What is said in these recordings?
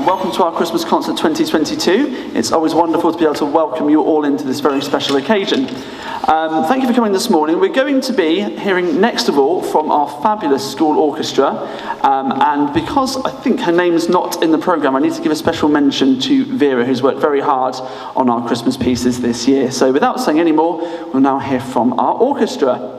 welcome to our Christmas concert 2022. It's always wonderful to be able to welcome you all into this very special occasion. Thank you for coming this morning. We're going to be hearing next of all from our fabulous school orchestra, and because I think her name's not in the programme, I need to give a special mention to Vera, who's worked very hard on our Christmas pieces this year. So without saying any more, we'll now hear from our orchestra.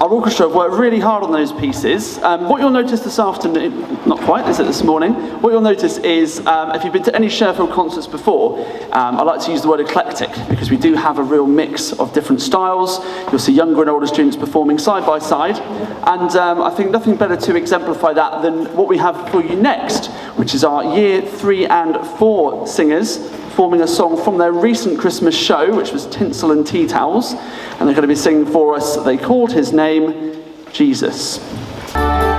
our orchestra have worked really hard on those pieces. What you'll notice this afternoon, not quite, is it this morning? What you'll notice is, if you've been to any Sherfield concerts before, I like to use the word eclectic, because we do have a real mix of different styles. You'll see younger and older students performing side by side, and I think nothing better to exemplify that than what we have for you next, which is our Year 3 and 4 singers performing a song from their recent Christmas show, which was Tinsel and Tea Towels, and they're going to be singing for us They Called His Name Jesus. Thank you.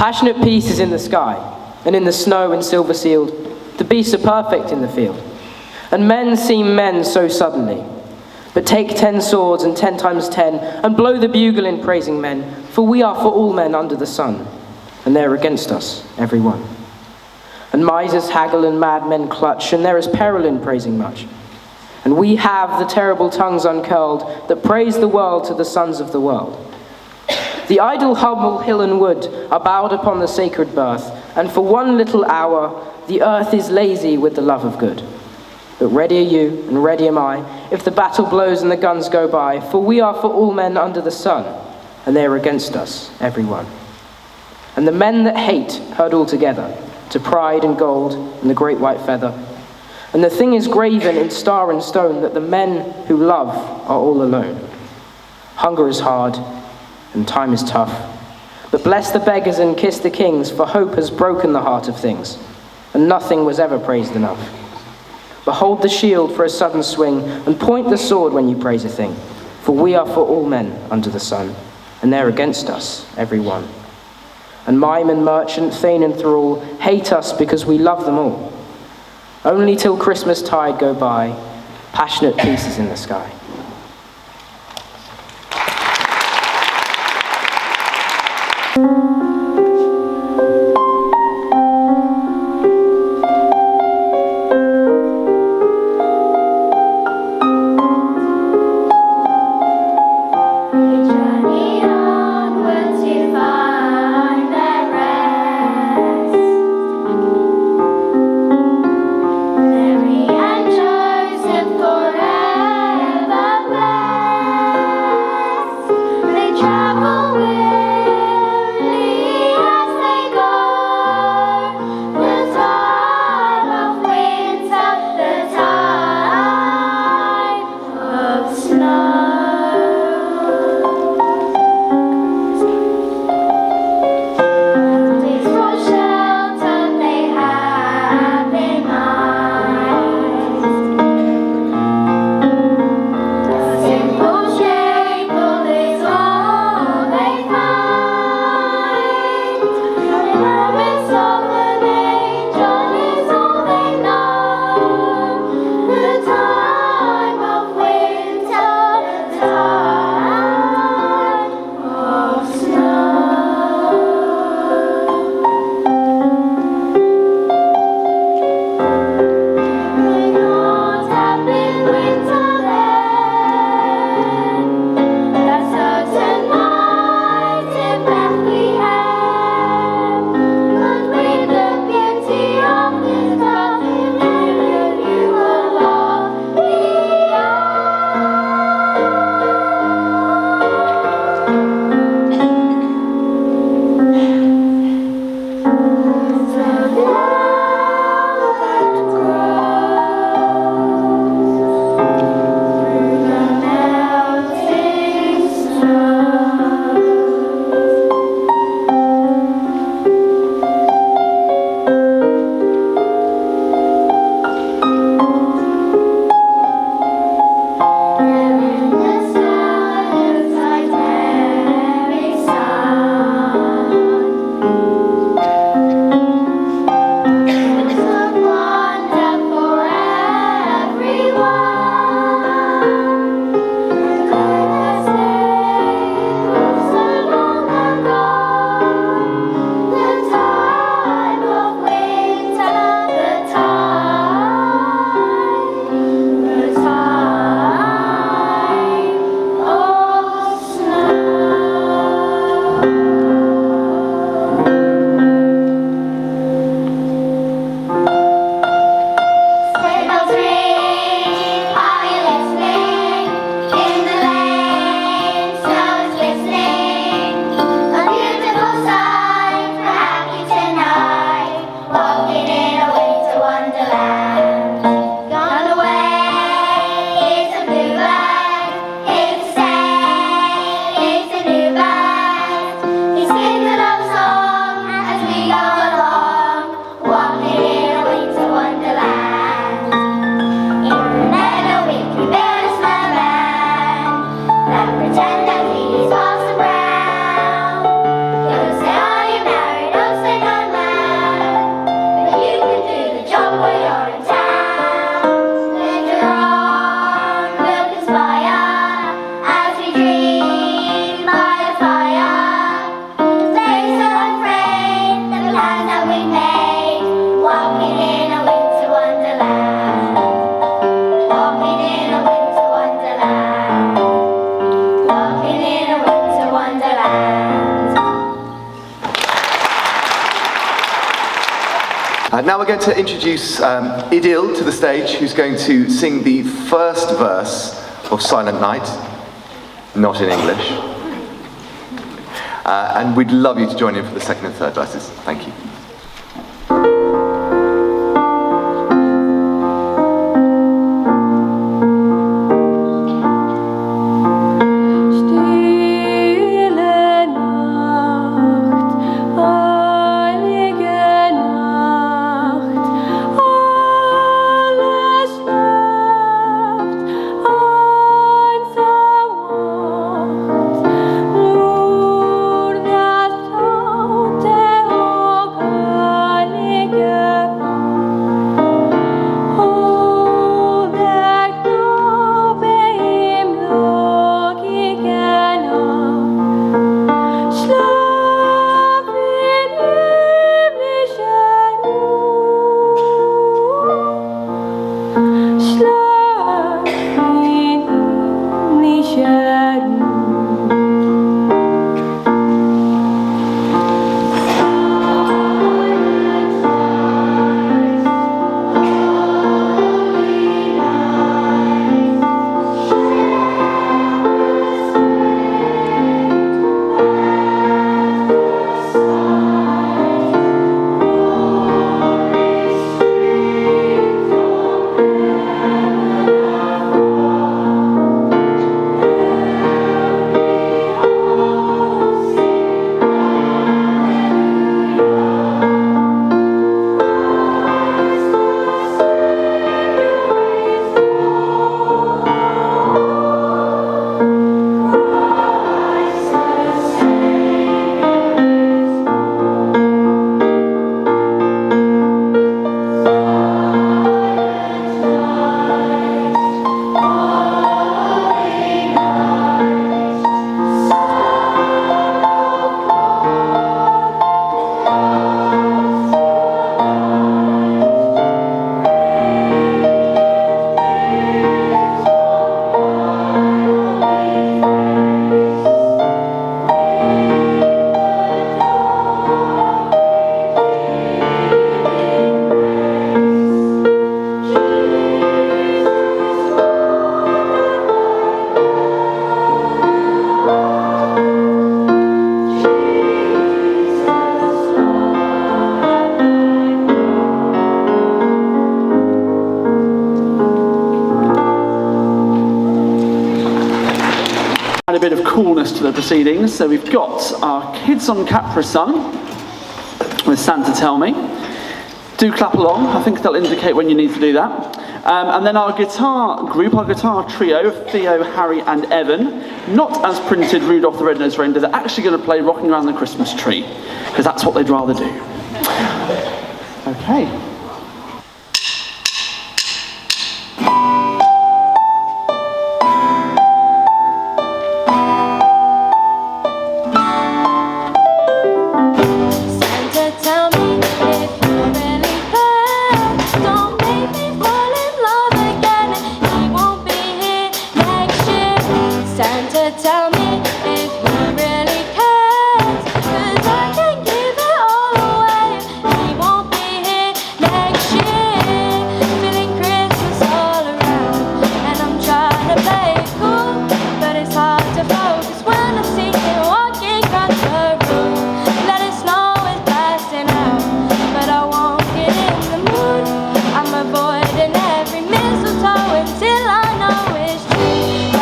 Passionate peace is in the sky, and in the snow and silver sealed. The beasts are perfect in the field. And men seem men so suddenly. But take 10 swords and 10 times 10, and blow the bugle in praising men, for we are for all men under the sun, and they are against us, every one. And misers haggle and madmen clutch, and there is peril in praising much. And we have the terrible tongues uncurled, that praise the world to the sons of the world. The idle humble hill and wood are bowed upon the sacred birth, and for one little hour the earth is lazy with the love of good. But ready are you, and ready am I, if the battle blows and the guns go by, for we are for all men under the sun, and they are against us, every one. And the men that hate herd all together, to pride and gold and the great white feather. And the thing is graven in star and stone, that the men who love are all alone. Hunger is hard, and time is tough. But bless the beggars and kiss the kings, for hope has broken the heart of things, and nothing was ever praised enough. Behold the shield for a sudden swing, and point the sword when you praise a thing. For we are for all men under the sun, and they're against us, every one. And mime and merchant, thane and thrall, hate us because we love them all. Only till Christmas tide go by, passionate peace is in the sky. Mary and Joseph forever Now we're going to introduce Idil to the stage, who's going to sing the first verse of Silent Night, not in English. And we'd love you to join in for the second and third verses. Thank you. A bit of coolness to the proceedings. So we've got our Kids on Capra sung with Santa Tell Me. Do clap along, I think they'll indicate when you need to do that. And then our guitar group, our guitar trio, Theo, Harry and Evan, not as printed Rudolph the Red-Nosed Reindeer, they're actually going to play Rocking Around the Christmas Tree, because that's what they'd rather do. Okay. Tell me if he really cares, 'cause I can give it all away. He won't be here next year. Feeling Christmas all around, and I'm trying to play it cool, but it's hard to focus when I see him walking across the room. Let it snow is blasting out, but I won't get in the mood. I'm avoiding every mistletoe until I know it's true.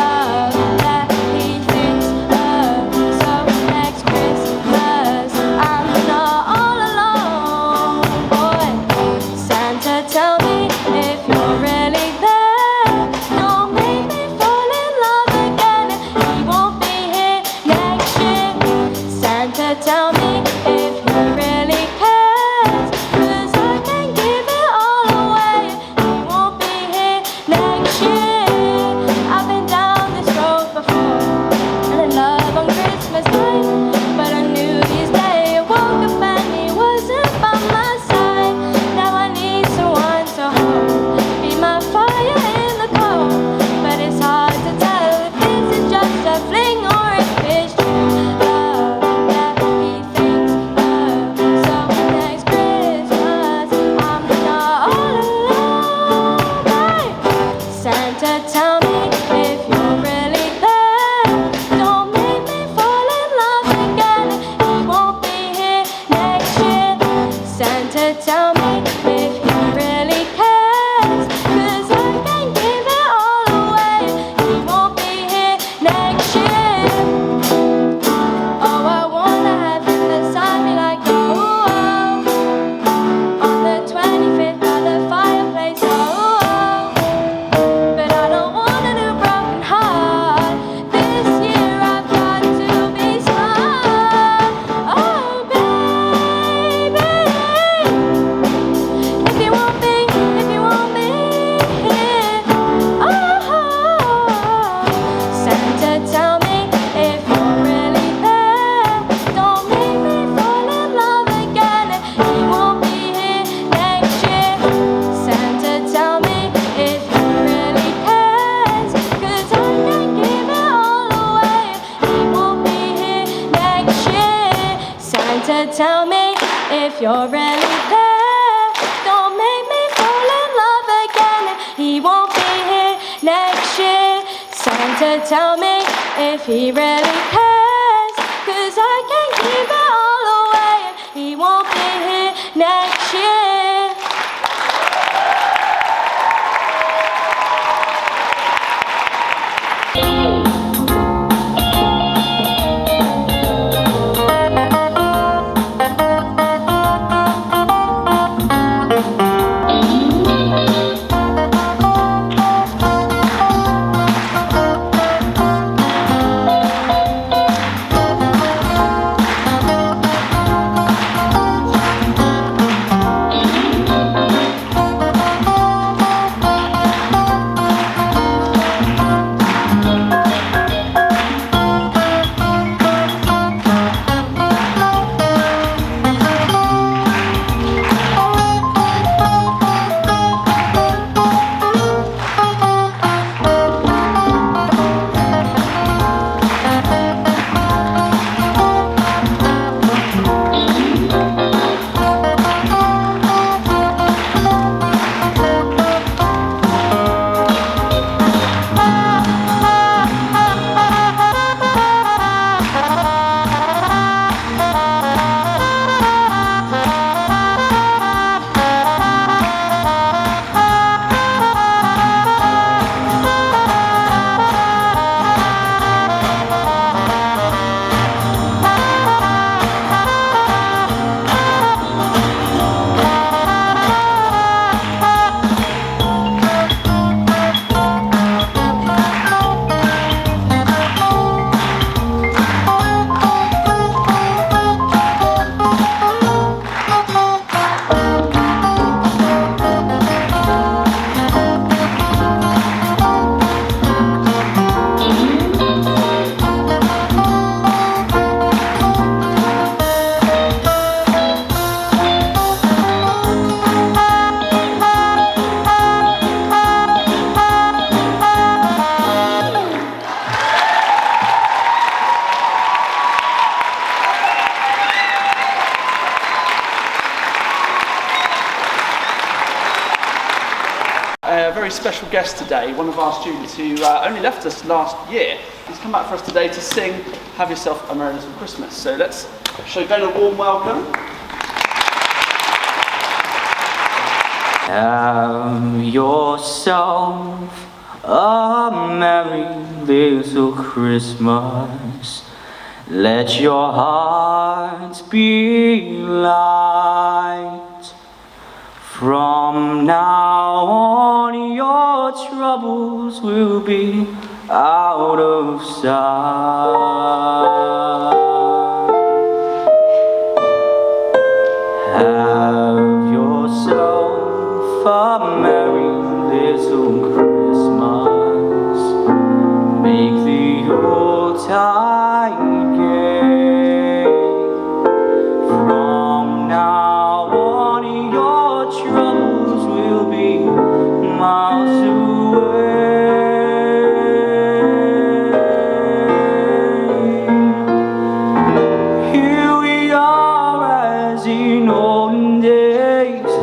Love that he thinks of, so next Christmas I'm not all alone. Boy, Santa, tell me if you're really there. Don't make me fall in love again. He won't be here tell me if you're really there. Don't make me fall in love again. He won't be here next year. Santa, tell me if he really cares, 'cause I can't keep it all away. He won't be here next year. A very special guest today, one of our students who only left us last year. He's come back for us today to sing Have Yourself a Merry Little Christmas. So let's show Ben a warm welcome. Have yourself a merry little Christmas. Let your hearts be light. From now on, your troubles will be out of sight. Have yourself a merry little Christmas. Make the Yuletide gay. From now on, your troubles will be miles away. Here we are as in olden days,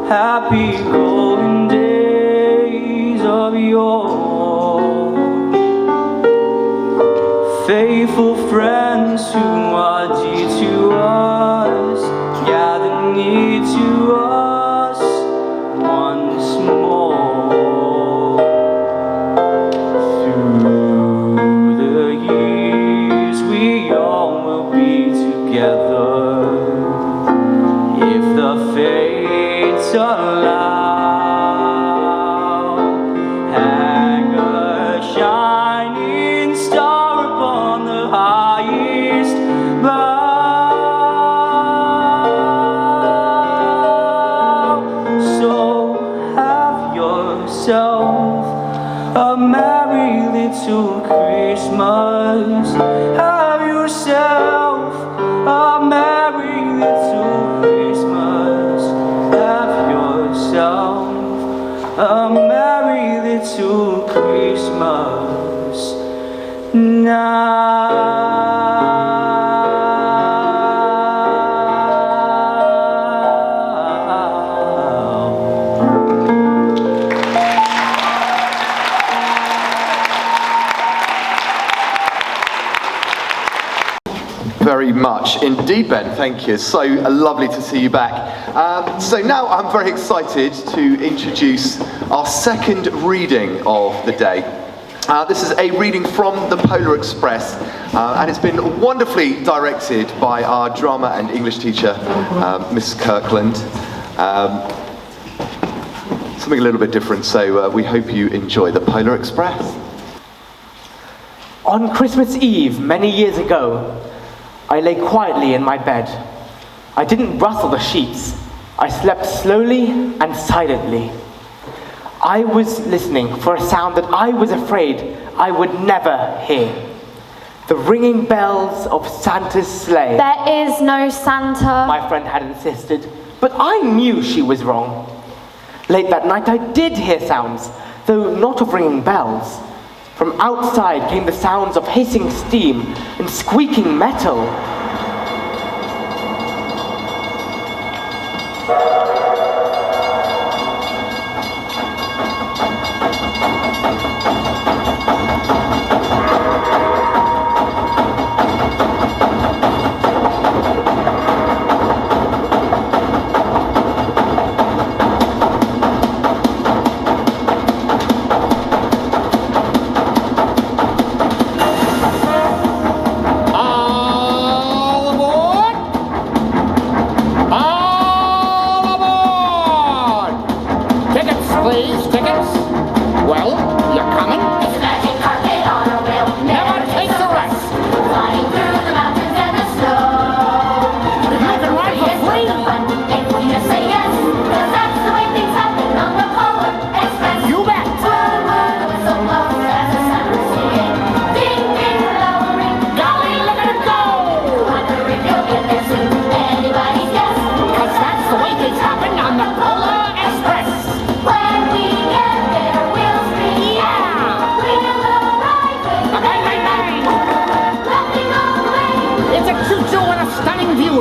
happy golden days of yore. Faithful friends who are dear to us, gather near to us once more. Through the years we all will be together, if the fates allow. Hang a shining star upon the highest bough. So have yourself a merry little Christmas. Have yourself a merry little Christmas. Have yourself a merry little Christmas now. very much indeed, Ben. Thank you. So lovely to see you back. So now I'm very excited to introduce our second reading of the day. This is a reading from the Polar Express, and it's been wonderfully directed by our drama and English teacher, Miss Kirkland. Something a little bit different, so we hope you enjoy the Polar Express. On Christmas Eve, many years ago, I lay quietly in my bed. I didn't rustle the sheets. I slept slowly and silently. I was listening for a sound that I was afraid I would never hear. The ringing bells of Santa's sleigh. There is no Santa. My friend had insisted, but I knew she was wrong. Late that night I did hear sounds, though not of ringing bells. From outside came the sounds of hissing steam and squeaking metal.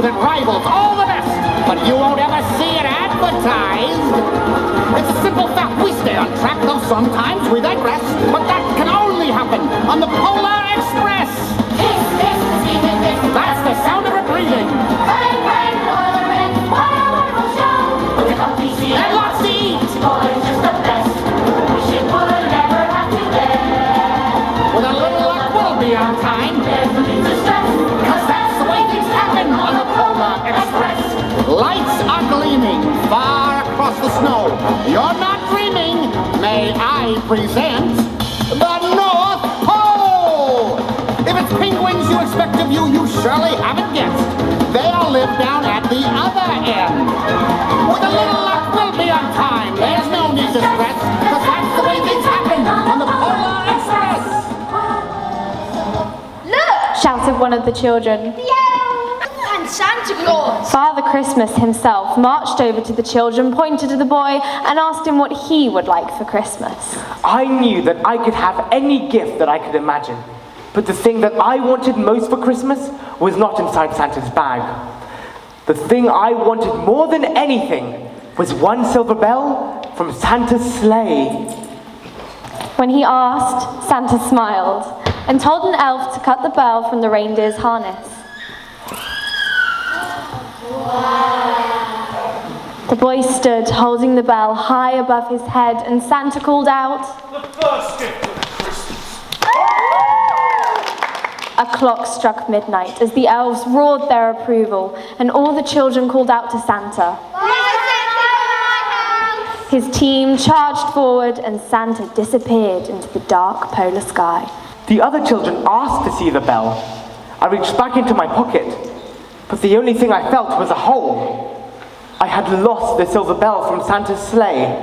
that rivals all the best, but you won't ever see it advertised. It's a simple fact, we stay on track, though sometimes we digress, but that can only happen on the Polar Express. That's the sound of it breathing. And lots to eat. With a little luck, we'll be on time. Because that's the way things happen on the Polar Express. Lights are gleaming far across the snow. You're not dreaming. May I present the North Pole? If it's penguins you expect of you, you surely haven't guessed. They'll live down at the other end. With a little luck, we'll be on time. There's no need to stress, because that's the way things happen on the Polar Express. Look! Shouted one of the children. And Santa Claus! Father Christmas himself marched over to the children, pointed to the boy, and asked him what he would like for Christmas. I knew that I could have any gift that I could imagine. But the thing that I wanted most for Christmas was not inside Santa's bag. The thing I wanted more than anything was one silver bell from Santa's sleigh. When he asked, Santa smiled and told an elf to cut the bell from the reindeer's harness. The boy stood holding the bell high above his head, and Santa called out, "The first gift of Christmas!" A clock struck midnight as the elves roared their approval, and all the children called out to Santa. His team charged forward, and Santa disappeared into the dark polar sky. The other children asked to see the bell. I reached back into my pocket, but the only thing I felt was a hole. I had lost the silver bell from Santa's sleigh.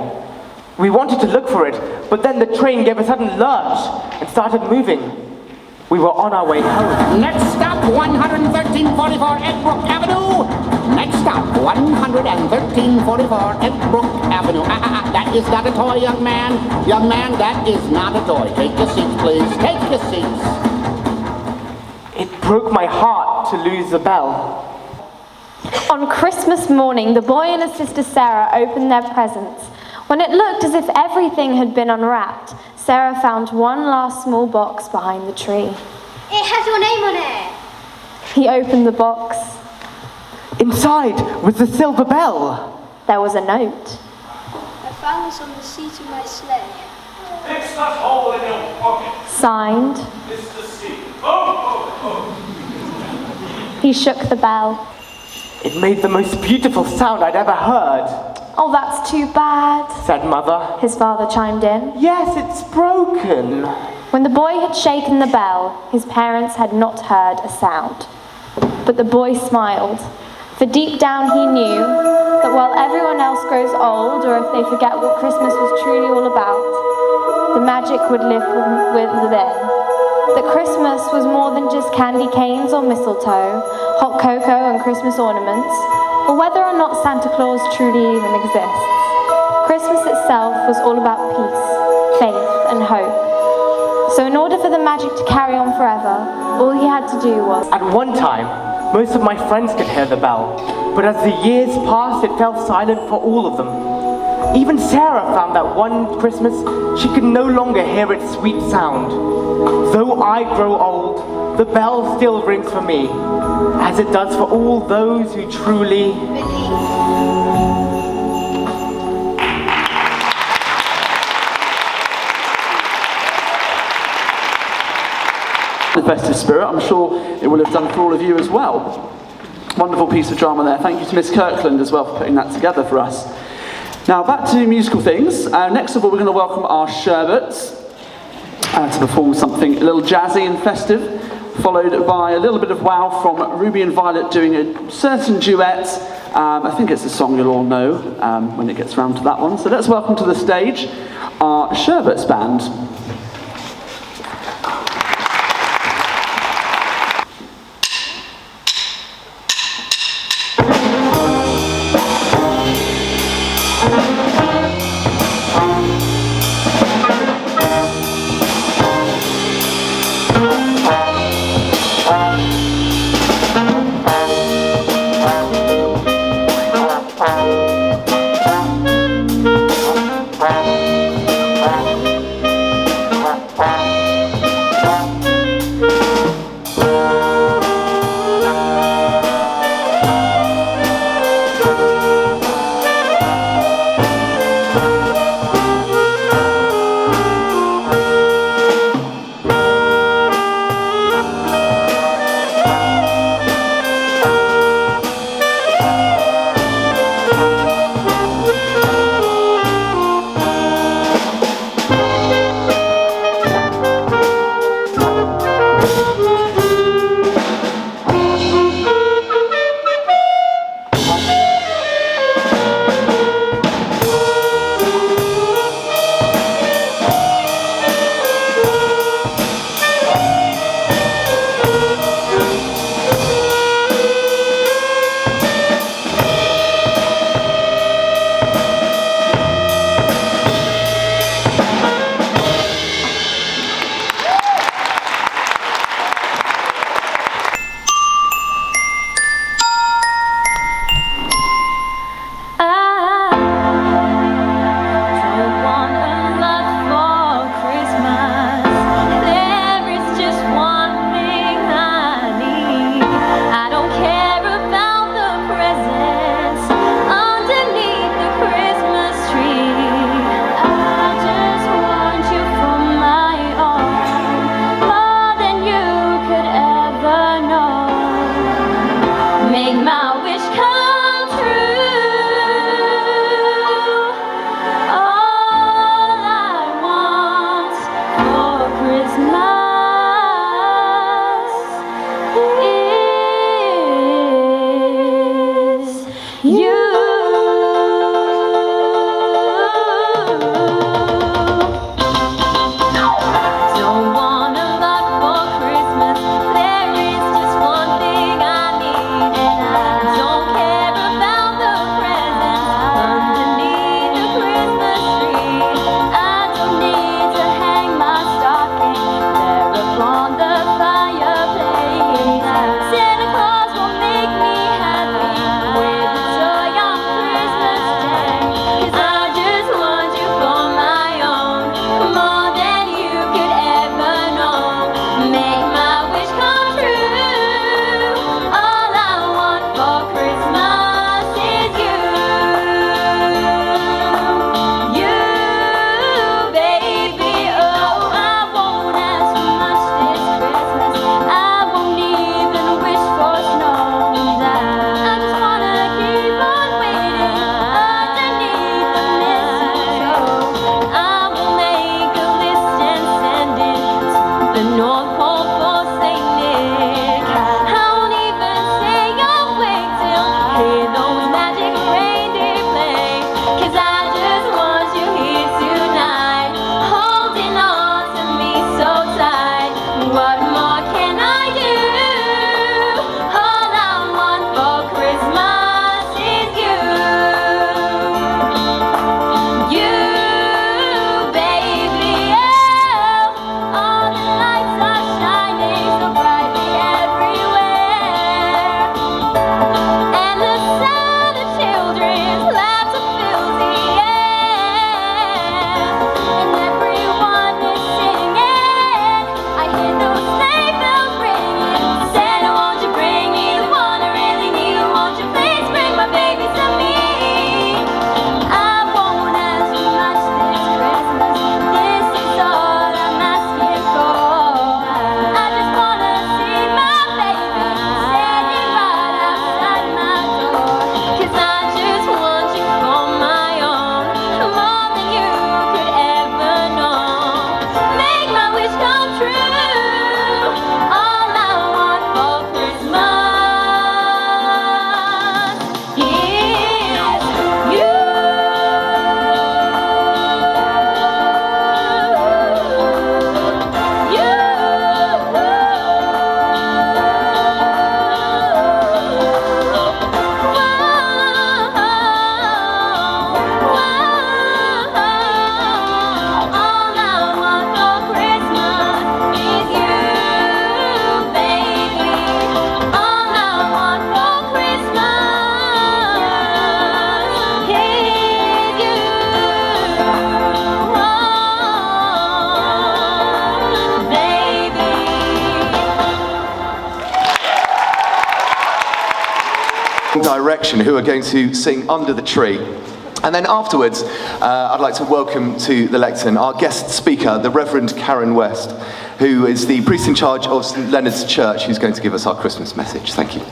We wanted to look for it, but then the train gave a sudden lurch and started moving. We were on our way home. Next stop, 11344 Edbrook Avenue. Next stop, 11344 Edbrook Avenue. That is not a toy, young man. Young man, that is not a toy. Take your seats, please. Take your seats. It broke my heart to lose the bell. On Christmas morning, the boy and his sister Sarah opened their presents. When it looked as if everything had been unwrapped, Sarah found one last small box behind the tree. It has your name on it. He opened the box. Inside was the silver bell. There was a note. I found this on the seat of my sleigh. Fix that hole in your pocket, Signed. Mr. C. Oh. He shook the bell. It made the most beautiful sound I'd ever heard, Oh, that's too bad, said Mother. his father chimed in. Yes, it's broken. When the boy had shaken the bell, his parents had not heard a sound. But the boy smiled, for deep down he knew that while everyone else grows old, or if they forget what Christmas was truly all about, the magic would live within. That Christmas was more than just candy canes or mistletoe, hot cocoa and Christmas ornaments, or whether or not Santa Claus truly even exists. Christmas itself was all about peace, faith, and hope. So in order for the magic to carry on forever, all he had to do was... At one time, most of my friends could hear the bell, but as the years passed, it fell silent for all of them. Even Sarah found that one Christmas, she could no longer hear its sweet sound. Though I grow old, the bell still rings for me, as it does for all those who truly... The festive spirit, I'm sure it will have done for all of you as well. Wonderful piece of drama there. Thank you to Miss Kirkland as well for putting that together for us. Now back to musical things. Next of all, we're going to welcome our Sherbets to perform something a little jazzy and festive, followed by a little bit of wow from Ruby and Violet doing a certain duet. I think it's a song you'll all know when it gets around to that one. So let's welcome to the stage our Sherbets band. Direction, who are going to sing Under the Tree. And then afterwards, I'd like to welcome to the lectern our guest speaker, the Reverend Karen West, who is the priest in charge of St Leonard's Church, who's going to give us our Christmas message. Thank you.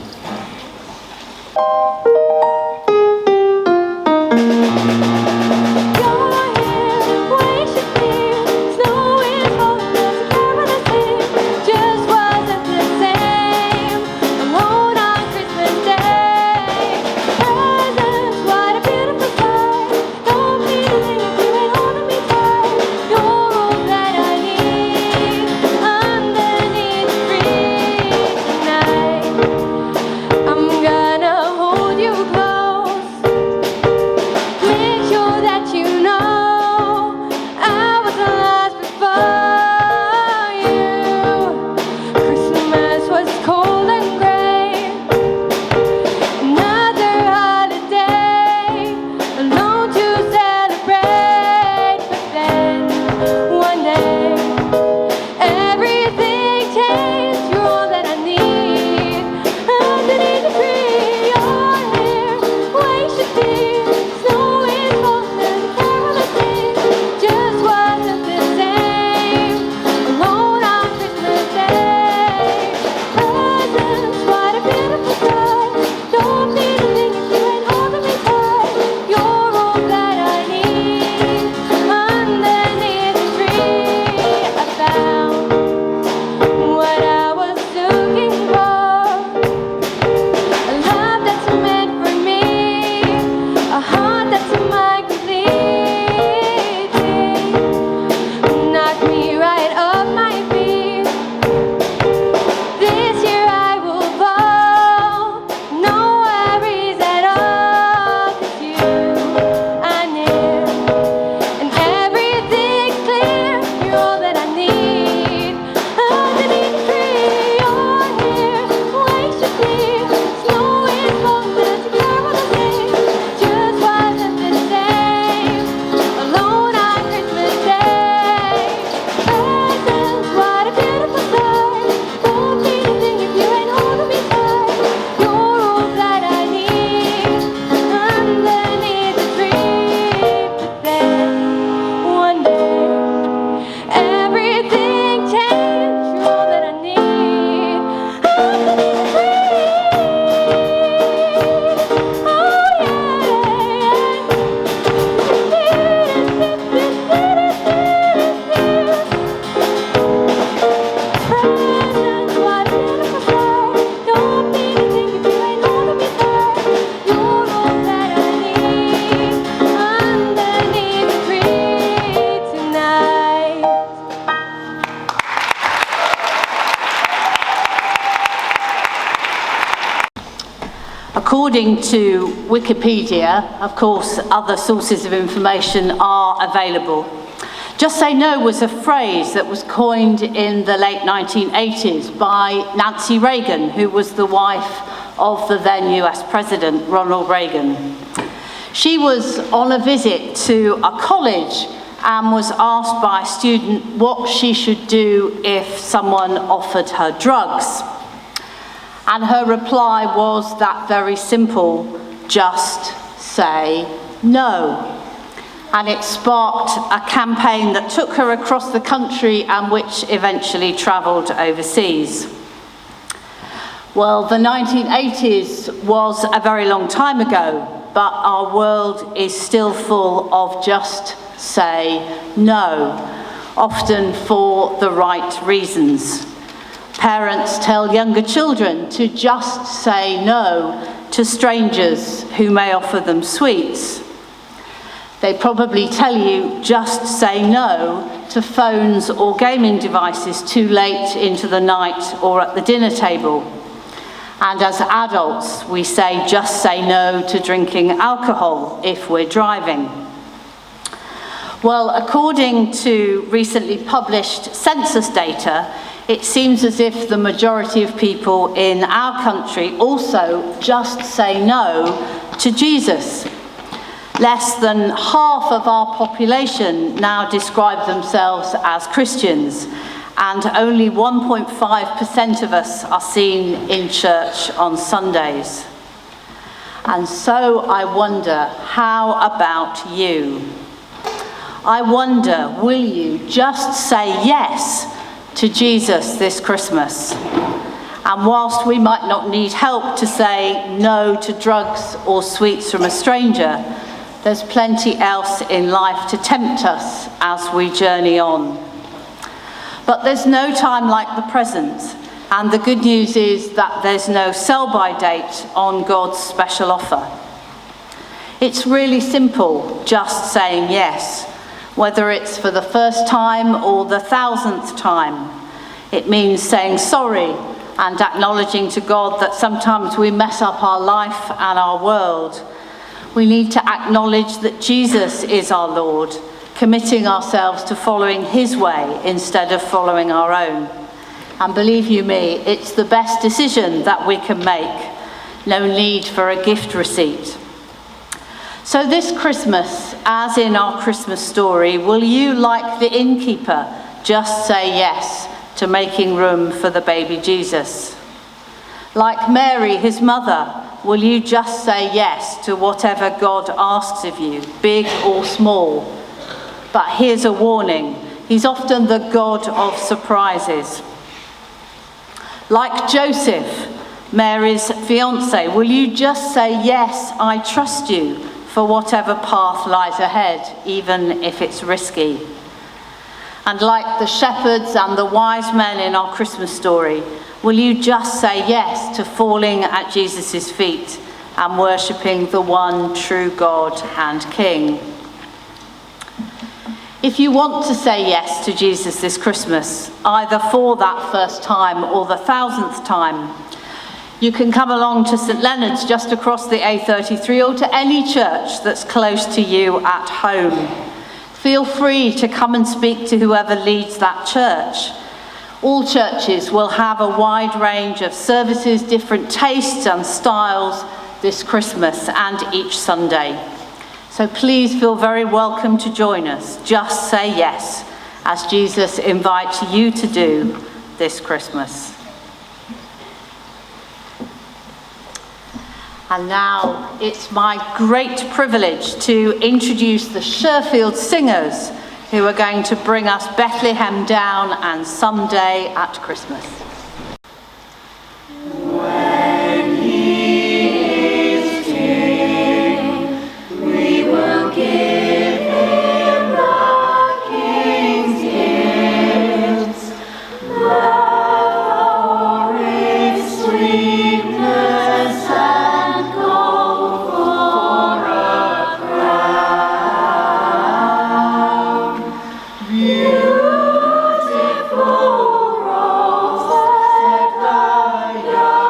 According to Wikipedia, of course, other sources of information are available. Just say no was a phrase that was coined in the late 1980s by Nancy Reagan, who was the wife of the then US President, Ronald Reagan. She was on a visit to a college and was asked by a student what she should do if someone offered her drugs. And her reply was that very simple, just say no. And it sparked a campaign that took her across the country and which eventually travelled overseas. Well, the 1980s was a very long time ago, but our world is still full of just say no, often for the right reasons. Parents tell younger children to just say no to strangers who may offer them sweets. They probably tell you just say no to phones or gaming devices too late into the night or at the dinner table. And as adults, we say just say no to drinking alcohol if we're driving. Well, according to recently published census data, it seems as if the majority of people in our country also just say no to Jesus. Less than half of our population now describe themselves as Christians, and only 1.5% of us are seen in church on Sundays. And so I wonder, how about you? I wonder, will you just say yes to Jesus this Christmas? And whilst we might not need help to say no to drugs or sweets from a stranger, there's plenty else in life to tempt us as we journey on. But there's no time like the present, and the good news is that there's no sell-by date on God's special offer. It's really simple, just saying yes, whether it's for the first time or the 1,000th time. It means saying sorry and acknowledging to God that sometimes we mess up our life and our world. We need to acknowledge that Jesus is our Lord, committing ourselves to following his way instead of following our own. And believe you me, it's the best decision that we can make. No need for a gift receipt. So this Christmas, as in our Christmas story, will you, like the innkeeper, just say yes to making room for the baby Jesus? Like Mary, his mother, will you just say yes to whatever God asks of you, big or small? But here's a warning, he's often the God of surprises. Like Joseph, Mary's fiance, will you just say, yes, I trust you for whatever path lies ahead, even if it's risky? And like the shepherds and the wise men in our Christmas story, will you just say yes to falling at Jesus' feet and worshipping the one true God and King? If you want to say yes to Jesus this Christmas, either for that first time or the 1,000th time, you can come along to St Leonard's just across the A33 or to any church that's close to you at home. Feel free to come and speak to whoever leads that church. All churches will have a wide range of services, different tastes and styles this Christmas and each Sunday. So please feel very welcome to join us. Just say yes, as Jesus invites you to do this Christmas. And now it's my great privilege to introduce the Sherfield singers who are going to bring us Bethlehem Down and Someday at Christmas. When he is king, we will give him the king's gifts. Love for its sweetness and gold for a crown. Beautiful rose, said the young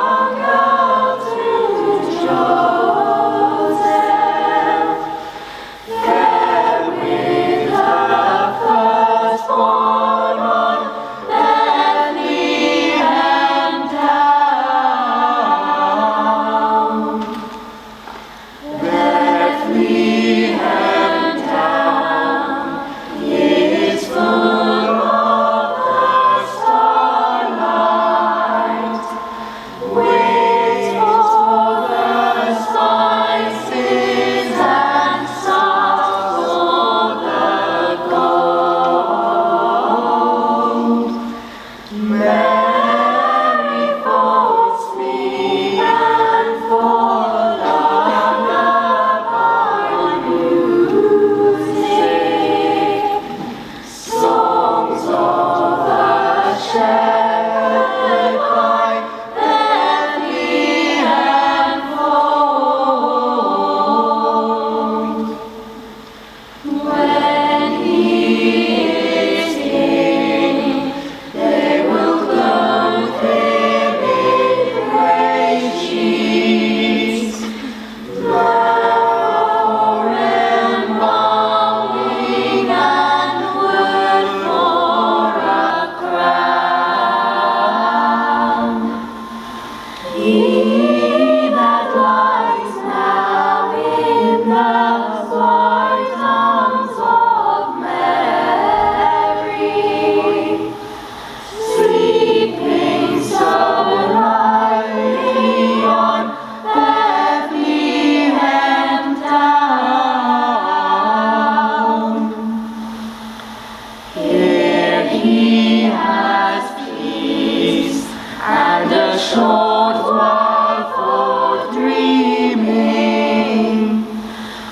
short while for dreaming.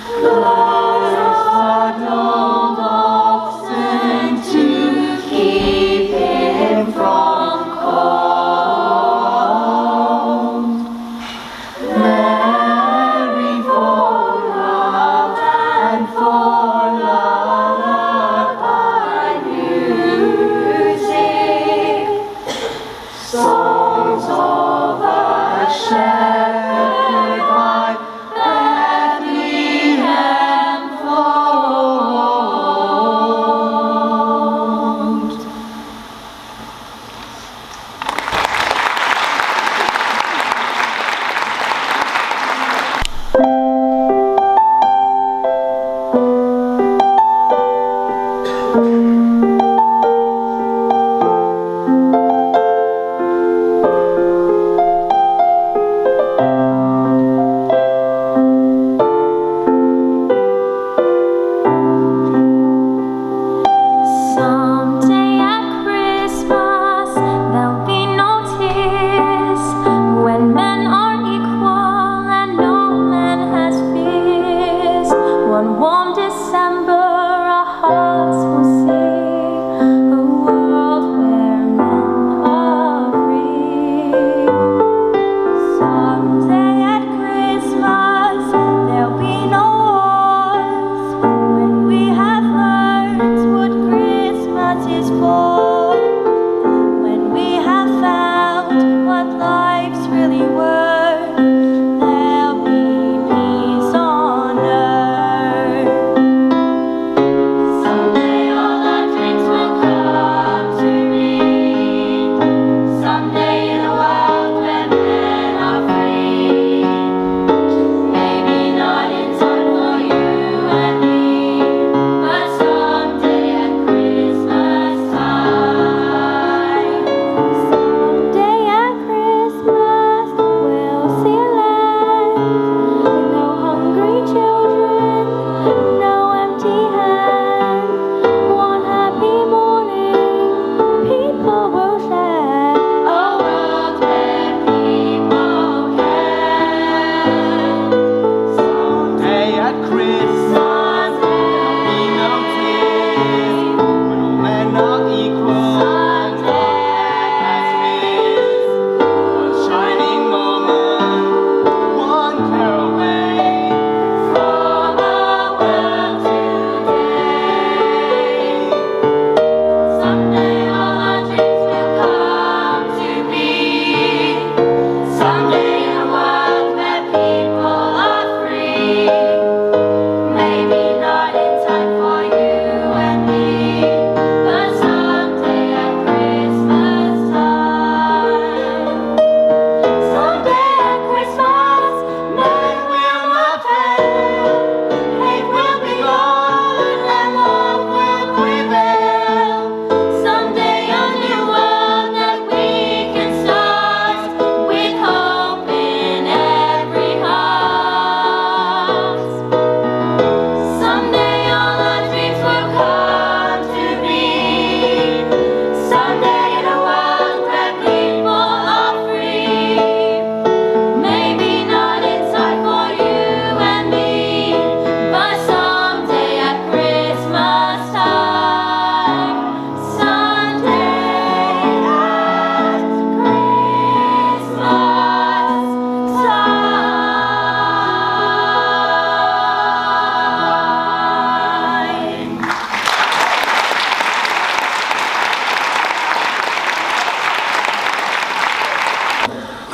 Close huddled oxen to keep him from cold. Merry for love and for lullaby music. Songs of a shepherd by Bethlehem fold. Someday at Christmas there'll be no tears when men are equal and no man has fears. One warm December our hearts will see a world where men are free. Someday at Christmas there'll be no wars when we have learned what Christmas is for. When we have found what life's really worth, there'll be peace on earth. Someday all our dreams will come to me. Someday in a world where men are free. Maybe not in time for you and me, but someday at Christmas time. Someday at Christmas we'll see a land with no hungry children, no empty hand. One happy morning people will share a world where people can. Someday at Christmas there'll be no tears when all men are equal. One shining moment, one carol away From our world today. Someday all our dreams will come to be. Someday in a world where people are free. Maybe not in time for you and me, but someday at Christmas time. Someday at Christmas, men will not fail. Hate will be gone and love will prevail. Someday a new world that we can start with hope in every heart. Someday all our dreams will come to be. Someday in a world where people are free. Maybe not in time for you and me, but someday at Christmas time. Someday at Christmas time.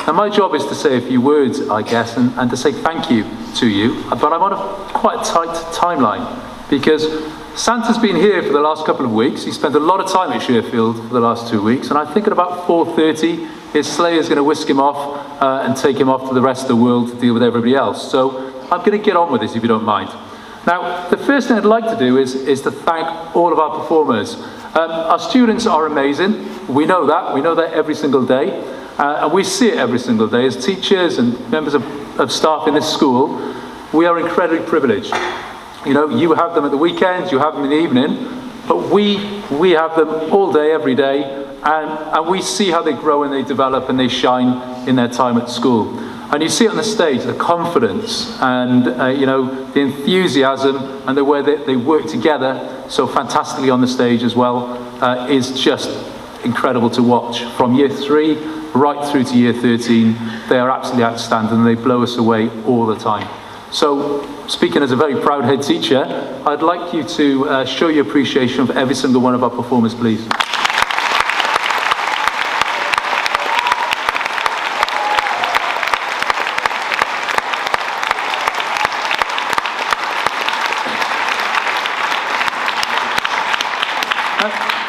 Now my job is to say a few words, I guess, and to say thank you to you, but I'm on a quite tight timeline because Santa's been here for the last couple of weeks. He spent a lot of time at Sherfield for the last 2 weeks, and I think at about 4:30 his sleigh is going to whisk him off and take him off to the rest of the world to deal with everybody else. So I'm going to get on with this if you don't mind. Now, the first thing I'd like to do is to thank all of our performers. Our students are amazing. We know that every single day. And we see it every single day as teachers and members of staff in this school. We are incredibly privileged. You know, you have them at the weekends, you have them in the evening, but we have them all day, every day, and we see how they grow and they develop and they shine in their time at school. And you see it on the stage, the confidence and the enthusiasm and the way that they work together so fantastically on the stage as well is just incredible to watch. From year 3 right through to year 13, they are absolutely outstanding and they blow us away all the time. So, speaking as a very proud head teacher, I'd like you to show your appreciation for every single one of our performers, please.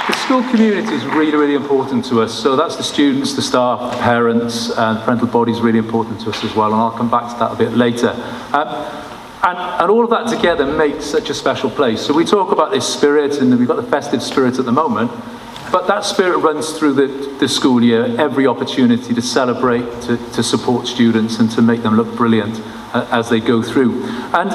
The school community is really, really important to us. So that's the students, the staff, the parents, and the parental body is really important to us as well. And I'll come back to that a bit later. And all of that together makes such a special place. So we talk about this spirit, and we've got the festive spirit at the moment. But that spirit runs through the school year, every opportunity to celebrate, to support students, and to make them look brilliant as they go through. And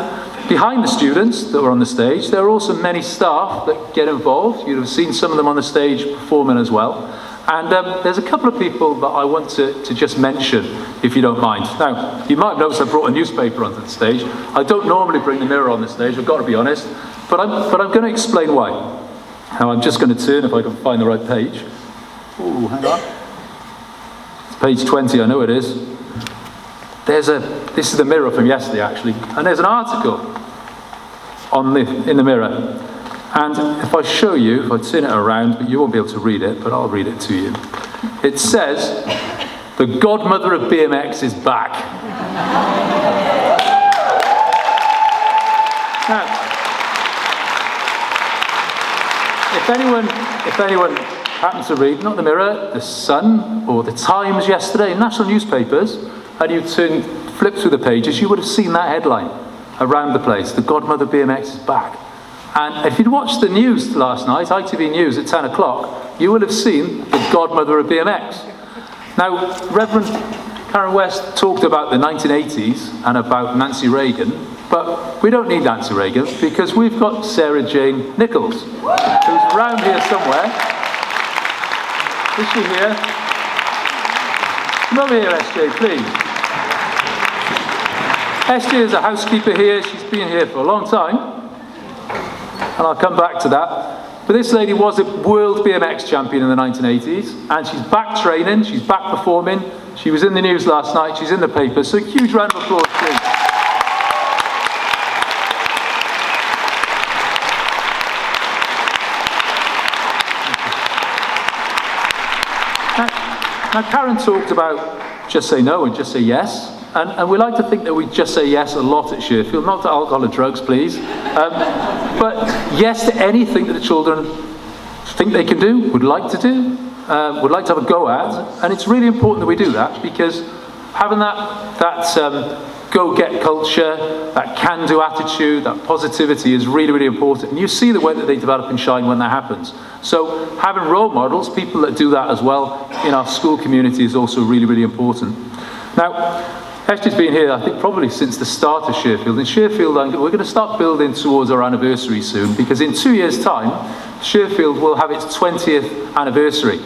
behind the students that were on the stage, there are also many staff that get involved. You'd have seen some of them on the stage performing as well. And there's a couple of people that I want to just mention, if you don't mind. Now, you might have noticed I brought a newspaper onto the stage. I don't normally bring the Mirror on the stage, I've got to be honest. But I'm going to explain why. Now, I'm just going to turn, if I can find the right page. Ooh, hang on. It's page 20, I know it is. This is the Mirror from yesterday, actually, and there's an article in the Mirror. And if I show you, if I turn it around, but you won't be able to read it, but I'll read it to you. It says, "The godmother of BMX is back." Now, if anyone happens to read, not the Mirror, the Sun, or the Times yesterday, national newspapers, and you flip through the pages, you would have seen that headline around the place. The godmother BMX is back. And if you'd watched the news last night, ITV News at 10 o'clock, you will have seen the godmother of BMX. Now, Reverend Karen West talked about the 1980s and about Nancy Reagan, but we don't need Nancy Reagan because we've got Sarah Jane Nichols, who's around here somewhere. Is she here? Come over here, SJ, please. SJ is a housekeeper here. She's been here for a long time. And I'll come back to that. But this lady was a world BMX champion in the 1980s. And she's back training. She's back performing. She was in the news last night. She's in the paper. So a huge round of applause, please. Now, Karen talked about just say no and just say yes. And we like to think that we just say yes a lot at Sherfield, not to alcohol and drugs, please. But yes to anything that the children think they can do, would like to do, would like to have a go at. And it's really important that we do that because having that go-get culture, that can-do attitude, that positivity is really, really important. And you see the way that they develop and shine when that happens. So having role models, people that do that as well in our school community is also really, really important. Now, Esther's been here, I think, probably since the start of Sherfield. In Sherfield, we're going to start building towards our anniversary soon, because in 2 years' time, Sherfield will have its 20th anniversary.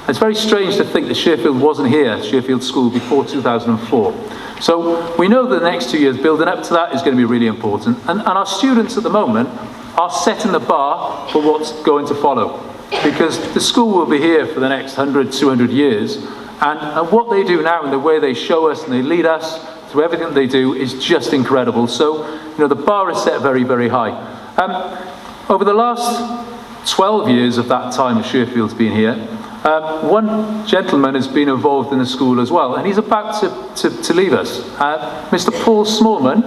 It's very strange to think that Sherfield wasn't here, Sherfield School, before 2004. So we know that the next 2 years building up to that is going to be really important. And our students at the moment are setting the bar for what's going to follow. Because the school will be here for the next 100, 200 years. And what they do now and the way they show us and they lead us through everything they do is just incredible. So, the bar is set very, very high. Over the last 12 years of that time Sherfield's been here, one gentleman has been involved in the school as well, and he's about to leave us. Mr. Paul Smallman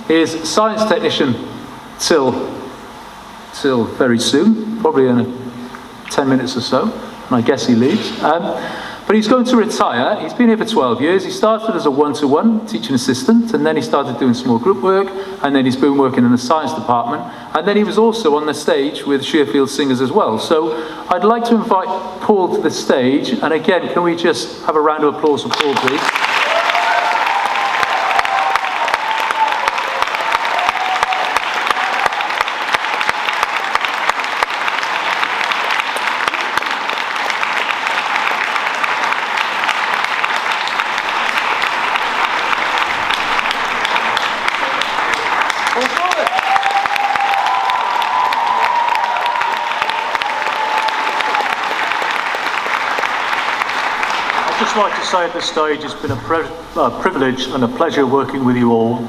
is science technician till very soon, probably in 10 minutes or so, and I guess he leaves. But he's going to retire. He's been here for 12 years. He started as a one-to-one teaching assistant, and then he started doing small group work, and then he's been working in the science department, and then he was also on the stage with Sherfield Singers as well. So I'd like to invite Paul to the stage, and again, can we just have a round of applause for Paul, please? just like to say at this stage, it's been a privilege and a pleasure working with you all.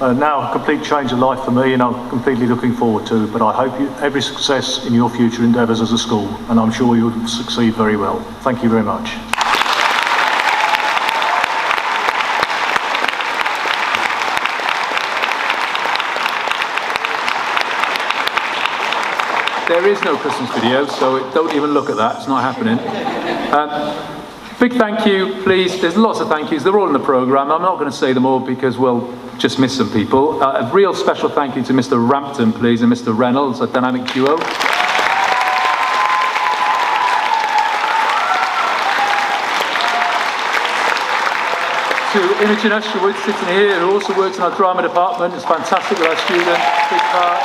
Now a complete change of life for me, and I'm completely looking forward to it. But I hope you every success in your future endeavours as a school, and I'm sure you'll succeed very well. Thank you very much. There is no Christmas video, so don't even look at that. It's not happening. Big thank you, please. There's lots of thank yous. They're all in the programme. I'm not going to say them all because we'll just miss some people. A real special thank you to Mr. Rampton, please, and Mr. Reynolds, a dynamic duo. To Imogen Usherwood, sitting here, who also works in our drama department. It's fantastic with our students. Big part.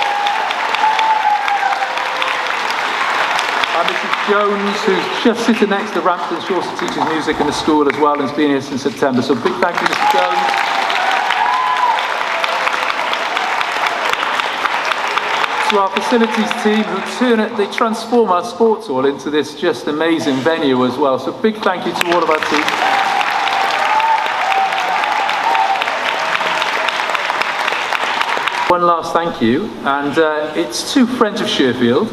And Mrs. Jones, who's just sitting next to Rampton. She also teaches music in the school as well and has been here since September. So big thank you, Mrs. Jones. To our facilities team, who they transform our sports hall into this just amazing venue as well. So big thank you to all of our team. One last thank you, and it's to Friends of Sherfield.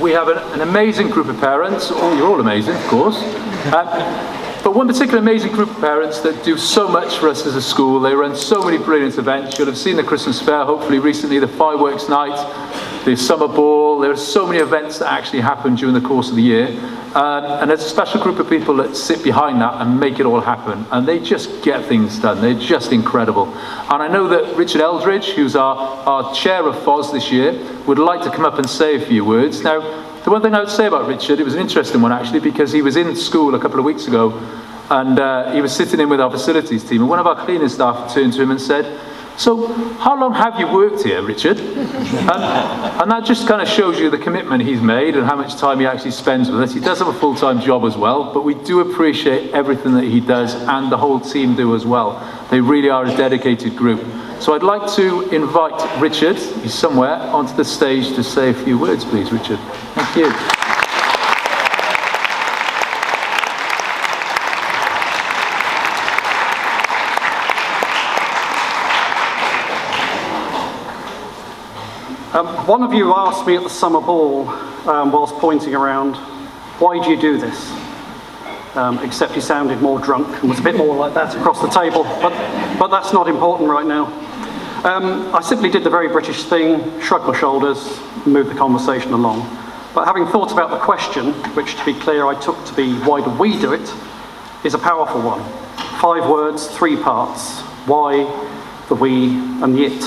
We have an amazing group of parents. Oh, you're all amazing, of course. But one particular amazing group of parents that do so much for us as a school. They run so many brilliant events. You'll have seen the Christmas fair, hopefully recently, the fireworks night, the summer ball. There are so many events that actually happen during the course of the year. And there's a special group of people that sit behind that and make it all happen. And they just get things done. They're just incredible. And I know that Richard Eldridge, who's our chair of FOS this year, would like to come up and say a few words. Now, the one thing I would say about Richard, it was an interesting one actually, because he was in school a couple of weeks ago, and he was sitting in with our facilities team, and one of our cleaning staff turned to him and said, "So, how long have you worked here, Richard?" And that just kind of shows you the commitment he's made and how much time he actually spends with us. He does have a full-time job as well, but we do appreciate everything that he does, and the whole team do as well. They really are a dedicated group. So I'd like to invite Richard, he's somewhere, onto the stage to say a few words, please, Richard. Thank you. One of you asked me at the summer ball, whilst pointing around, "Why do you do this?" Except he sounded more drunk and was a bit more like that across the table, but that's not important right now. I simply did the very British thing, shrugged my shoulders, and moved the conversation along. But having thought about the question, which to be clear I took to be "why do we do it?" is a powerful one. 5 words, 3 parts. Why, the we, and the it.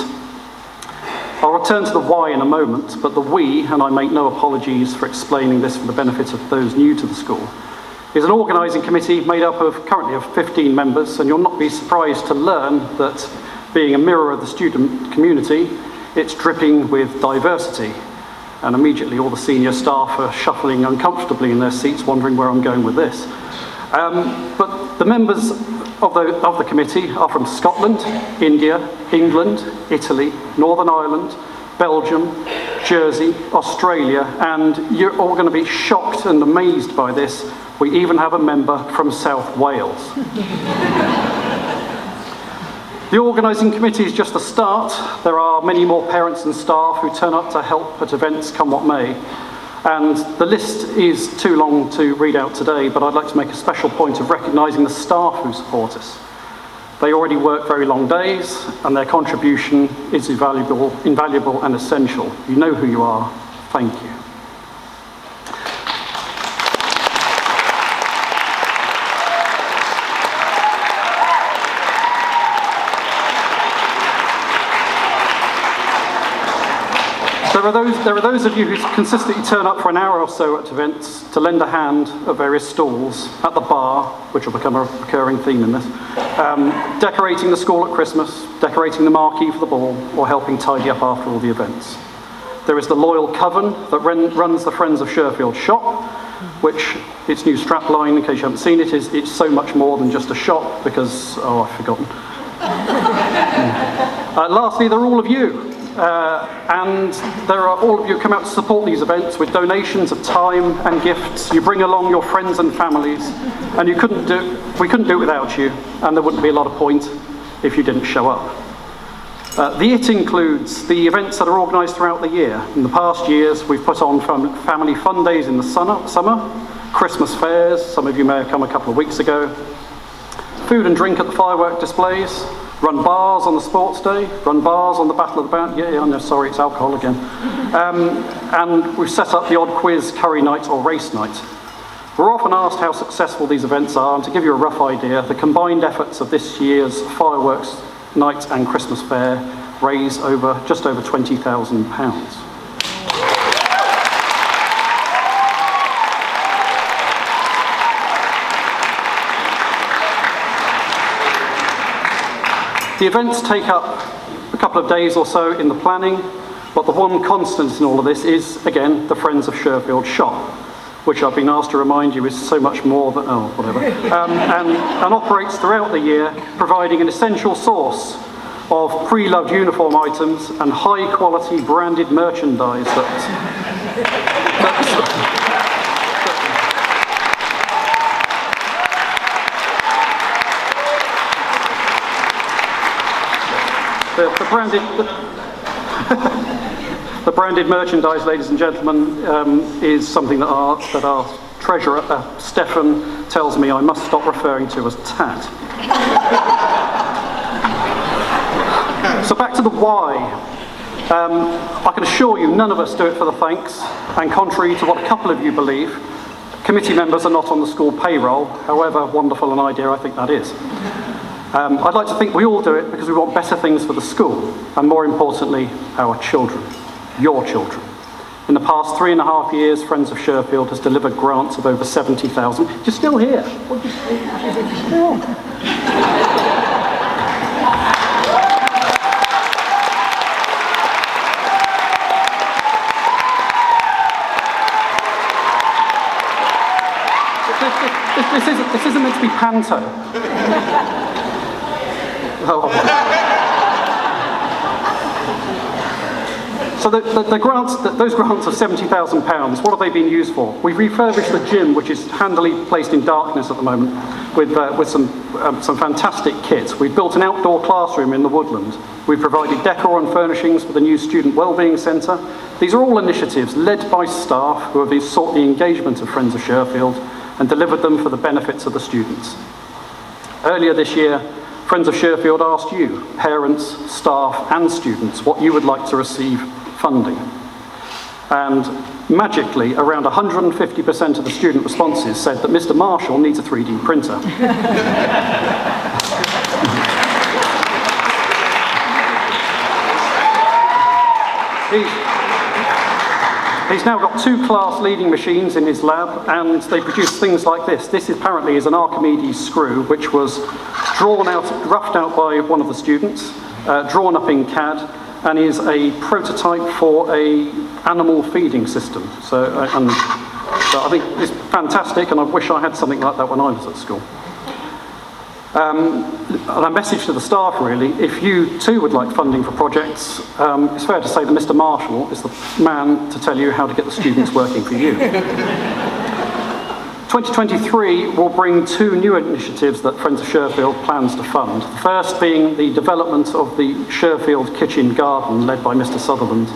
I'll return to the why in a moment, but the we, and I make no apologies for explaining this for the benefit of those new to the school, is an organising committee made up currently of 15 members, and you'll not be surprised to learn that being a mirror of the student community, it's dripping with diversity. And immediately all the senior staff are shuffling uncomfortably in their seats, wondering where I'm going with this. But the members of the committee are from Scotland, India, England, Italy, Northern Ireland, Belgium, Jersey, Australia, and you're all going to be shocked and amazed by this. We even have a member from South Wales. The organising committee is just a start. There are many more parents and staff who turn up to help at events come what may. And the list is too long to read out today, but I'd like to make a special point of recognising the staff who support us. They already work very long days, and their contribution is invaluable and essential. You know who you are. Thank you. There are those of you who consistently turn up for an hour or so at events to lend a hand at various stalls, at the bar, which will become a recurring theme in this, decorating the school at Christmas, decorating the marquee for the ball, or helping tidy up after all the events. There is the loyal coven that runs the Friends of Sherfield shop, which its new strapline, in case you haven't seen it, is it's so much more than just a shop because, I've forgotten. Lastly, there are all of you. and there are all of you come out to support these events with donations of time and gifts. You bring along your friends and families, and we couldn't do it without you, and there wouldn't be a lot of point if you didn't show up. The IT includes the events that are organised throughout the year. In the past years, we've put on family fun days in the summer, Christmas fairs, some of you may have come a couple of weeks ago, food and drink at the firework displays, run bars on the sports day, run bars on the Battle of the Band. Yeah, I know, sorry, it's alcohol again. And we've set up the odd quiz, curry night or race night. We're often asked how successful these events are, and to give you a rough idea, the combined efforts of this year's fireworks night and Christmas fair raise just over £20,000. The events take up a couple of days or so in the planning, but the one constant in all of this is, again, the Friends of Sherfield shop, which I've been asked to remind you is so much more than, and operates throughout the year, providing an essential source of pre-loved uniform items and high-quality branded merchandise The branded merchandise, ladies and gentlemen, is something that our treasurer, Stefan, tells me I must stop referring to as tat. So back to the why. I can assure you none of us do it for the thanks, and contrary to what a couple of you believe, committee members are not on the school payroll, however wonderful an idea I think that is. I'd like to think we all do it because we want better things for the school, and more importantly, our children, your children. In the past 3.5 years, Friends of Sherfield has delivered grants of over 70,000. You're still here. This isn't meant to be panto. So those grants of £70,000, what have they been used for? We've refurbished the gym, which is handily placed in darkness at the moment, with some fantastic kit. We've built an outdoor classroom in the woodland. We've provided decor and furnishings for the new Student Wellbeing Centre. These are all initiatives led by staff who have sought the engagement of Friends of Sherfield and delivered them for the benefits of the students. Earlier this year, Friends of Sherfield asked you, parents, staff and students, what you would like to receive funding. And magically, around 150% of the student responses said that Mr. Marshall needs a 3D printer. He's now got 2 class-leading machines in his lab, and they produce things like this. This apparently is an Archimedes screw, which was roughed out by one of the students, drawn up in CAD, and is a prototype for an animal feeding system. So I think it's fantastic, and I wish I had something like that when I was at school. And a message to the staff really, if you too would like funding for projects, it's fair to say that Mr. Marshall is the man to tell you how to get the students working for you. 2023 will bring 2 new initiatives that Friends of Sherfield plans to fund. The first being the development of the Sherfield Kitchen Garden led by Mr. Sutherland.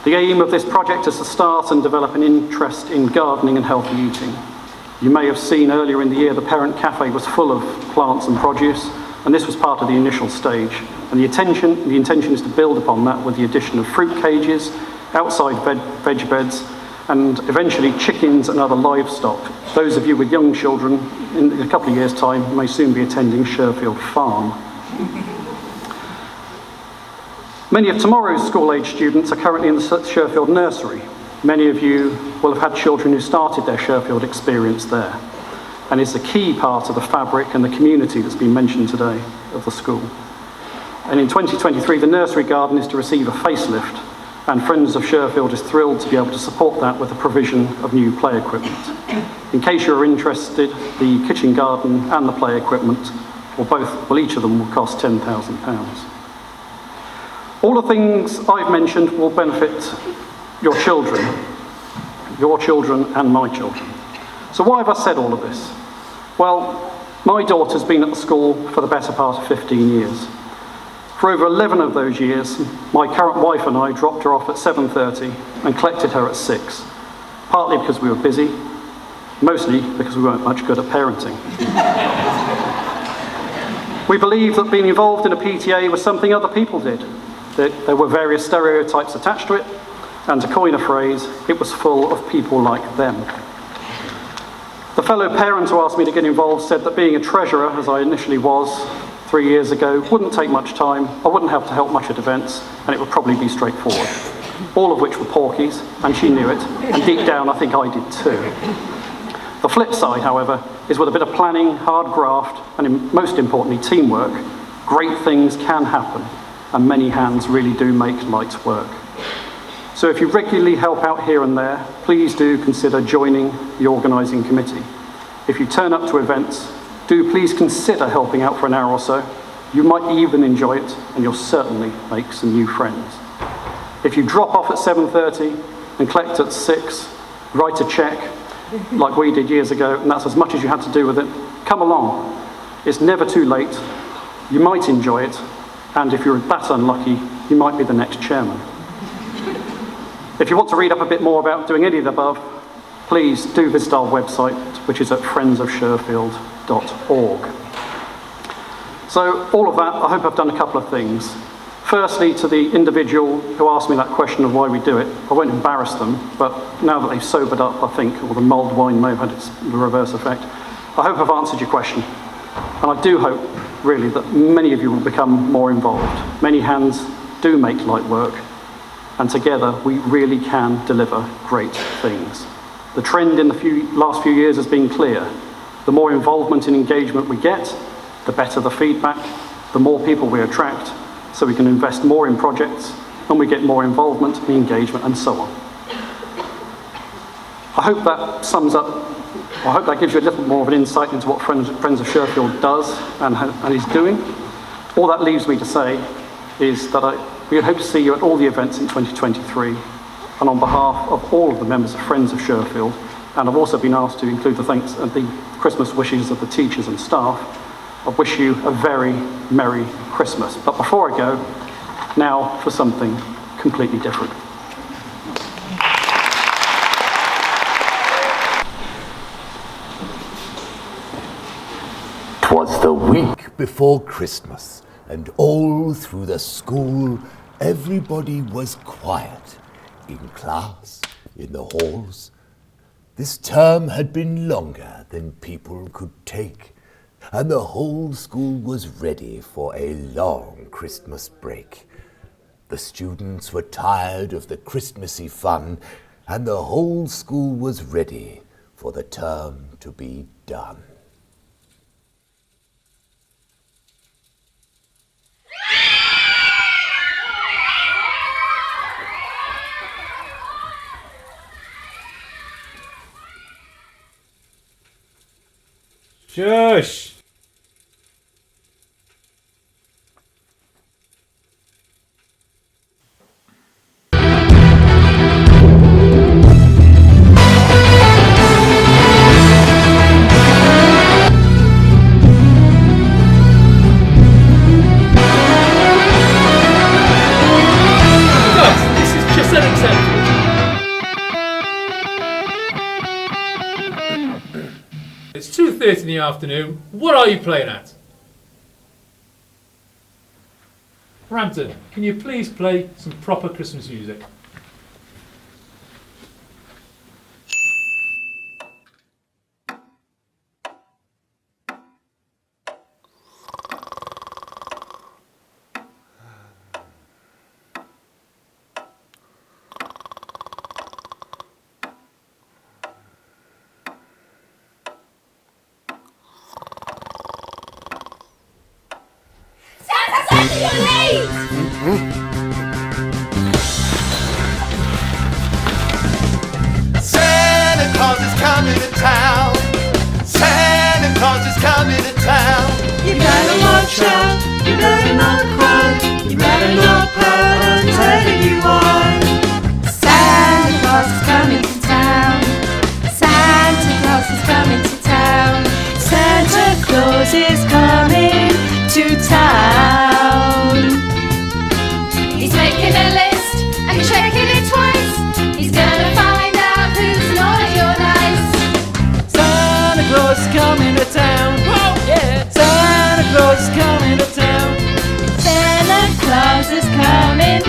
The aim of this project is to start and develop an interest in gardening and healthy eating. You may have seen earlier in the year the parent cafe was full of plants and produce, and this was part of the initial stage. And the intention is to build upon that with the addition of fruit cages, outside veg beds, and eventually chickens and other livestock. Those of you with young children, in a couple of years' time, may soon be attending Sherfield Farm. Many of tomorrow's school-age students are currently in the Sherfield nursery. Many of you will have had children who started their Sherfield experience there, and it's a key part of the fabric and the community that's been mentioned today of the school. And in 2023, the nursery garden is to receive a facelift, and Friends of Sherfield is thrilled to be able to support that with the provision of new play equipment. In case you're interested, the kitchen garden and the play equipment, or both, well, each of them will cost £10,000. All the things I've mentioned will benefit your children and my children. So why have I said all of this? Well, my daughter's been at the school for the better part of 15 years. For over 11 of those years, my current wife and I dropped her off at 7:30 and collected her at 6, partly because we were busy, mostly because we weren't much good at parenting. We believed that being involved in a PTA was something other people did. There were various stereotypes attached to it, and to coin a phrase, it was full of people like them. The fellow parent who asked me to get involved said that being a treasurer, as I initially was 3 years ago, wouldn't take much time, I wouldn't have to help much at events, and it would probably be straightforward. All of which were porkies, and she knew it, and deep down I think I did too. The flip side, however, is with a bit of planning, hard graft, and most importantly, teamwork, great things can happen, and many hands really do make light work. So if you regularly help out here and there, please do consider joining the organising committee. If you turn up to events, do please consider helping out for an hour or so. You might even enjoy it, and you'll certainly make some new friends. If you drop off at 7:30 and collect at 6, write a cheque, like we did years ago, and that's as much as you had to do with it, come along. It's never too late. You might enjoy it, and if you're that unlucky, you might be the next chairman. If you want to read up a bit more about doing any of the above, please do visit our website, which is at friendsofsherfield.org. So all of that, I hope I've done a couple of things. Firstly, to the individual who asked me that question of why we do it, I won't embarrass them, but now that they've sobered up, I think, or the mulled wine may have had the reverse effect, I hope I've answered your question. And I do hope, really, that many of you will become more involved. Many hands do make light work, and together we really can deliver great things. The trend in the last few years has been clear. The more involvement and engagement we get, the better the feedback, the more people we attract, so we can invest more in projects, and we get more involvement and engagement, and so on. I hope that sums up, I hope that gives you a little more of an insight into what Friends of Sherfield does and is doing. All that leaves me to say is that we hope to see you at all the events in 2023, and on behalf of all of the members of Friends of Sherfield, and I've also been asked to include the thanks and the Christmas wishes of the teachers and staff, I wish you a very Merry Christmas. But before I go, now for something completely different. 'Twas the week before Christmas, and all through the school everybody was quiet. In class, in the halls. This term had been longer than people could take, and the whole school was ready for a long Christmas break. The students were tired of the Christmassy fun, and the whole school was ready for the term to be done. Shush! It's 2:30 in the afternoon. What are you playing at? Rampton, can you please play some proper Christmas music? Santa Claus is coming to town. Santa Claus is coming to town. You better watch out. You better not cry. You better not pout. coming to town. Santa Claus is coming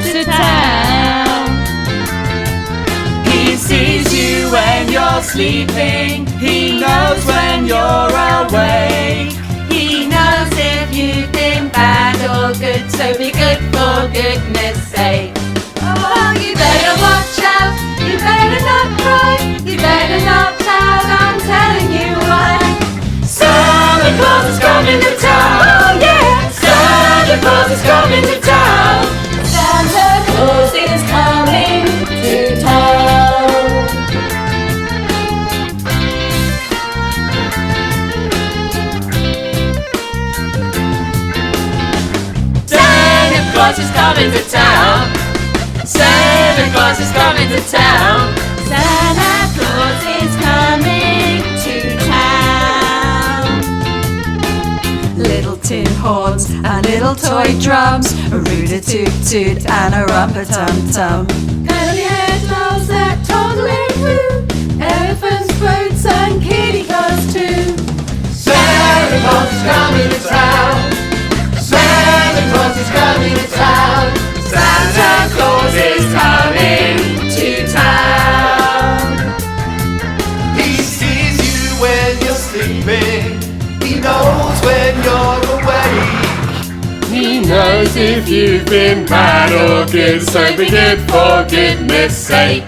to town. He sees you when you're sleeping. He knows when you're awake. He knows if you've been bad or good, so be good for goodness sake. Oh, you better watch out, you better not cry, you better not pout, I'm telling you why. Santa Claus is coming to town, oh yeah! Santa Claus is coming to town. Santa Claus is coming to town. Santa Claus is coming to town. Santa Claus is coming to town. Santa Claus is coming to town. Little tin horns and little toy drums, a root-a-toot-toot and a rumpa-tum-tum. Curly-haired elves that toddling through, elephants, boats and kitty cars too. Santa Claus is coming to town. Santa Claus is coming to town. Santa Claus is coming to town. He sees you when you're sleeping. He knows when you're awake. He knows if you've been bad or good, so be good for goodness sake.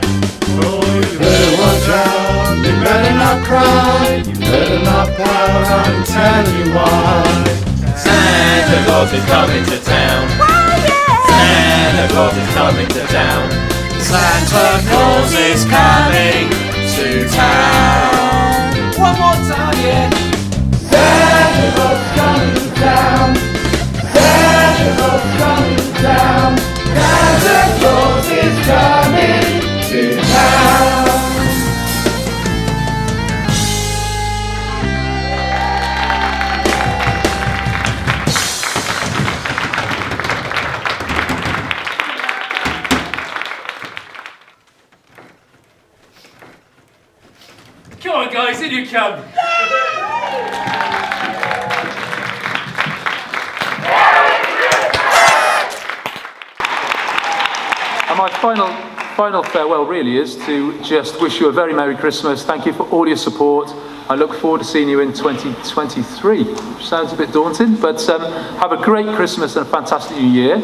Oh, you better watch out, you better not cry, you better not pout, I'm telling you why. Santa Claus is coming to town. Santa Claus is coming to town. Santa Claus is coming to town. One more time, yeah. Santa Claus is coming to town. Santa Claus is coming to town. Santa Claus is coming to town. Come on, guys, in you come. And my final farewell really is to just wish you a very Merry Christmas. Thank you for all your support. I look forward to seeing you in 2023, which sounds a bit daunting, but have a great Christmas and a fantastic New Year.